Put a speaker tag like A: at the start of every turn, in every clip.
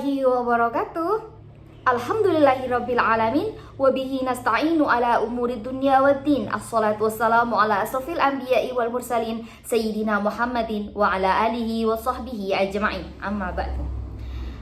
A: warahmatullahi wabarakatuh. Alhamdulillahirabbil alamin wa bihi nasta'inu ala umuri dunya waddin. Assalatu wassalamu ala asrofil anbiya'i wal mursalin sayyidina Muhammadin wa ala alihi wa sahbihi ajma'in. Amma ba'du.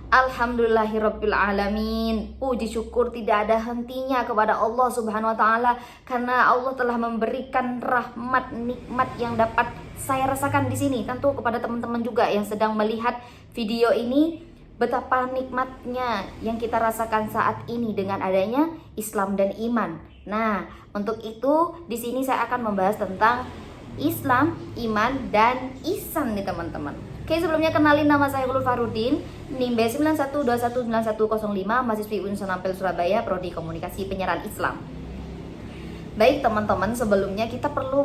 A: Alhamdulillahirabbil alamin. Puji syukur tidak ada hentinya kepada Allah Subhanahu wa taala karena Allah telah memberikan rahmat nikmat yang dapat saya rasakan di sini. Tentu kepada teman-teman juga yang sedang melihat video ini, betapa nikmatnya yang kita rasakan saat ini dengan adanya Islam dan iman. Nah, untuk itu di sini saya akan membahas tentang Islam, iman, dan ihsan nih teman-teman. Oke, sebelumnya kenalin, nama saya Ulul Farudin, NIM B91219105, mahasiswi Unsur Ampel Surabaya, Prodi Komunikasi Penyiaran Islam. Baik teman-teman, sebelumnya kita perlu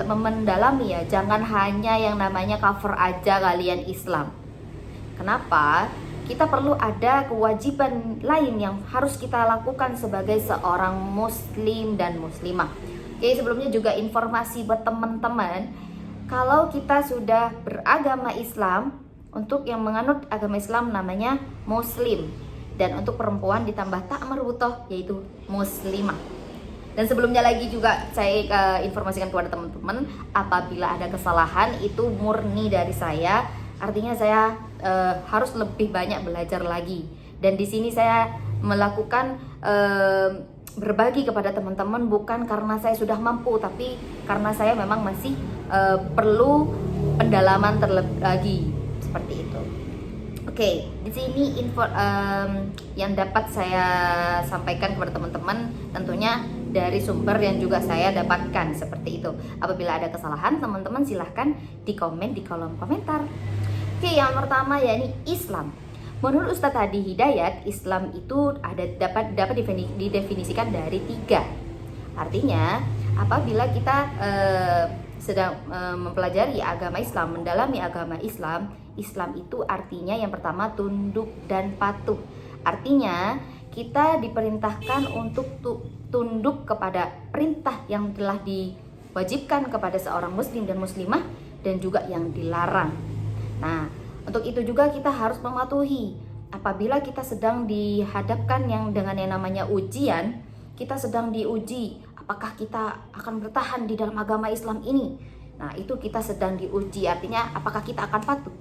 A: mendalami ya, jangan hanya yang namanya cover aja kalian Islam. Kenapa? Kita perlu ada kewajiban lain yang harus kita lakukan sebagai seorang muslim dan muslimah. Oke, sebelumnya juga informasi buat teman-teman, kalau kita sudah beragama Islam, untuk yang menganut agama Islam namanya muslim, dan untuk perempuan ditambah tak marbutoh yaitu muslimah. Dan sebelumnya lagi juga saya informasikan kepada teman-teman, apabila ada kesalahan itu murni dari saya, artinya saya harus lebih banyak belajar lagi. Dan di sini saya melakukan berbagi kepada teman-teman bukan karena saya sudah mampu, tapi karena saya memang masih perlu pendalaman terlebih lagi, seperti itu. Oke, di sini info yang dapat saya sampaikan kepada teman-teman tentunya dari sumber yang juga saya dapatkan, seperti itu. Apabila ada kesalahan, teman-teman silahkan di komen di kolom komentar. Oke, yang pertama yakni Islam. Menurut Ustadz Hadi Hidayat, Islam itu dapat didefinisikan dari 3. Artinya, apabila kita sedang mempelajari agama Islam, mendalami agama Islam, Islam itu artinya yang pertama tunduk dan patuh. Artinya, kita diperintahkan untuk tunduk kepada perintah yang telah diwajibkan kepada seorang muslim dan muslimah, dan juga yang dilarang. Nah, untuk itu juga kita harus mematuhi. Apabila kita sedang dihadapkan dengan yang namanya ujian, kita sedang diuji, apakah kita akan bertahan di dalam agama Islam ini? Nah, itu kita sedang diuji, artinya apakah kita akan patuh?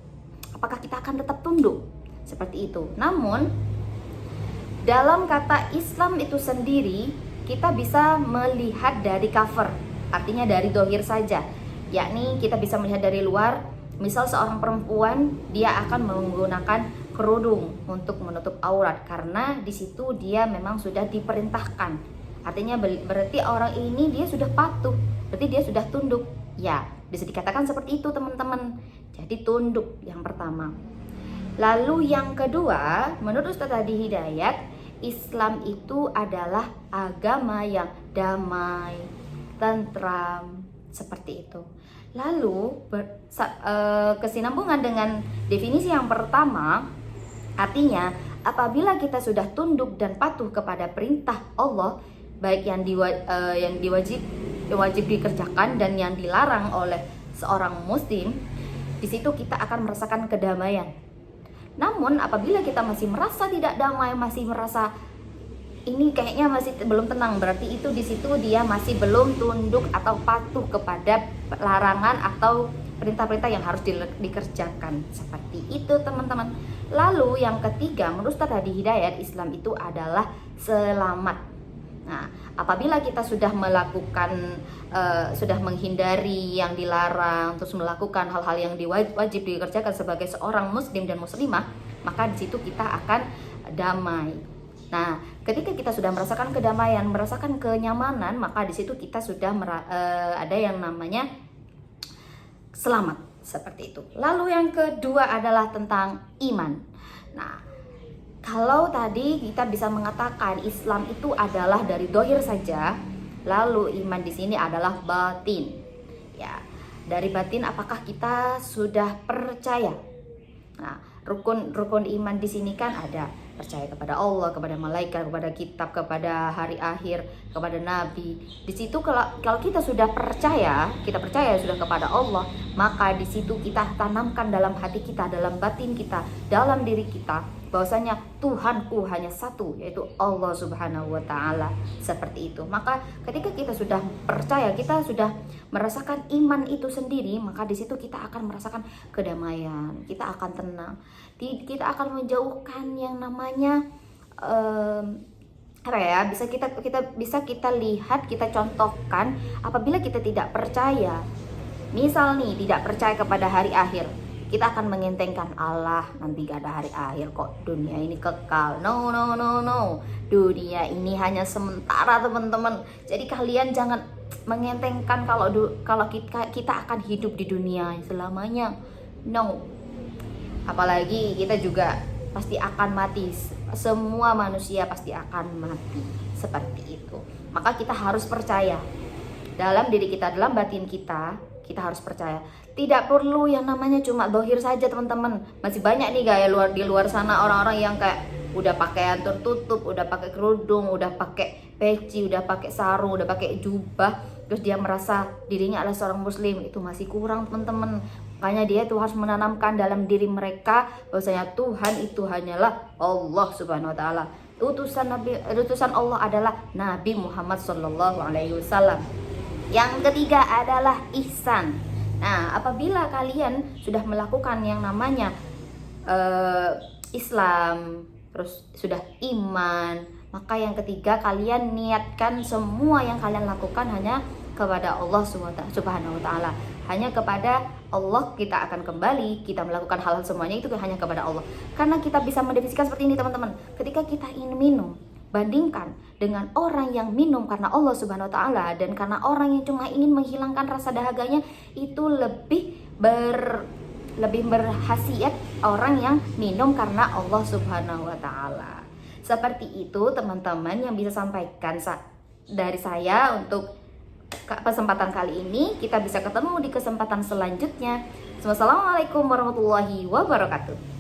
A: Apakah kita akan tetap tunduk? Seperti itu. Namun, dalam kata Islam itu sendiri, kita bisa melihat dari cover, artinya dari dohir saja. Yakni kita bisa melihat dari luar. Misal seorang perempuan, dia akan menggunakan kerudung untuk menutup aurat karena di situ dia memang sudah diperintahkan. Artinya berarti orang ini dia sudah patuh, berarti dia sudah tunduk. Ya, bisa dikatakan seperti itu teman-teman. Jadi tunduk yang pertama. Lalu yang kedua, menurut Ustadz Hadi Hidayat, Islam itu adalah agama yang damai, tentram, seperti itu. Lalu kesinambungan dengan definisi yang pertama, artinya apabila kita sudah tunduk dan patuh kepada perintah Allah, baik yang wajib dikerjakan dan yang dilarang oleh seorang muslim, di situ kita akan merasakan kedamaian. Namun apabila kita masih merasa tidak damai, masih merasa ini kayaknya masih belum tenang, berarti itu di situ dia masih belum tunduk atau patuh kepada larangan atau perintah-perintah yang harus dikerjakan. Seperti itu teman-teman. Lalu yang ketiga, menurut Ustadz Hadi Hidayat, Islam itu adalah selamat. Nah, apabila kita sudah melakukan sudah menghindari yang dilarang, terus melakukan hal-hal yang wajib dikerjakan sebagai seorang muslim dan muslimah, maka di situ kita akan damai. Nah, ketika kita sudah merasakan kedamaian, merasakan kenyamanan, maka di situ kita sudah ada yang namanya selamat, seperti itu. Lalu yang kedua adalah tentang iman. Nah, kalau tadi kita bisa mengatakan Islam itu adalah dari dohir saja, lalu iman di sini adalah batin. Ya, dari batin apakah kita sudah percaya? Nah, rukun iman di sini kan ada percaya kepada Allah, kepada malaikat, kepada kitab, kepada hari akhir, kepada nabi. Di situ kalau kita sudah percaya, kita percaya sudah kepada Allah, maka di situ kita tanamkan dalam hati kita, dalam batin kita, dalam diri kita bahwasanya Tuhanku hanya satu, yaitu Allah Subhanahu wa taala. Seperti itu. Maka ketika kita sudah percaya, kita sudah merasakan iman itu sendiri, maka di situ kita akan merasakan kedamaian, kita akan tenang. Kita akan menjauhkan yang namanya apa ya, bisa kita lihat, kita contohkan apabila kita tidak percaya. Misal nih, tidak percaya kepada hari akhir, kita akan mengentengkan Allah, nanti gak ada hari akhir kok, dunia ini kekal. No, dunia ini hanya sementara teman-teman. Jadi kalian jangan mengentengkan kalau kita akan hidup di dunia selamanya. No, apalagi kita juga pasti akan mati. Semua manusia pasti akan mati. Seperti itu. Maka kita harus percaya dalam diri kita, dalam batin kita harus percaya. Tidak perlu yang namanya cuma dohir saja teman-teman. Masih banyak nih gaya di luar sana orang-orang yang kayak udah pakaian tertutup, udah pakai kerudung, udah pakai peci, udah pakai sarung, udah pakai jubah, terus dia merasa dirinya adalah seorang muslim. Itu masih kurang teman-teman. Makanya dia itu harus menanamkan dalam diri mereka bahwasanya Tuhan itu hanyalah Allah Subhanahu wa taala. Utusan Allah adalah Nabi Muhammad sallallahu alaihi wasallam. Yang ketiga adalah ihsan. Nah, apabila kalian sudah melakukan yang namanya Islam, terus sudah iman, maka yang ketiga kalian niatkan semua yang kalian lakukan hanya kepada Allah Subhanahu wa taala. Hanya kepada Allah kita akan kembali, kita melakukan hal-hal semuanya itu hanya kepada Allah. Karena kita bisa mendefinisikan seperti ini teman-teman. Ketika kita ingin minum, bandingkan dengan orang yang minum karena Allah Subhanahu wa taala dan karena orang yang cuma ingin menghilangkan rasa dahaganya, itu lebih berhasiat orang yang minum karena Allah Subhanahu wa taala. Seperti itu teman-teman yang bisa sampaikan dari saya untuk kesempatan kali ini. Kita bisa ketemu di kesempatan selanjutnya. Wassalamualaikum warahmatullahi wabarakatuh.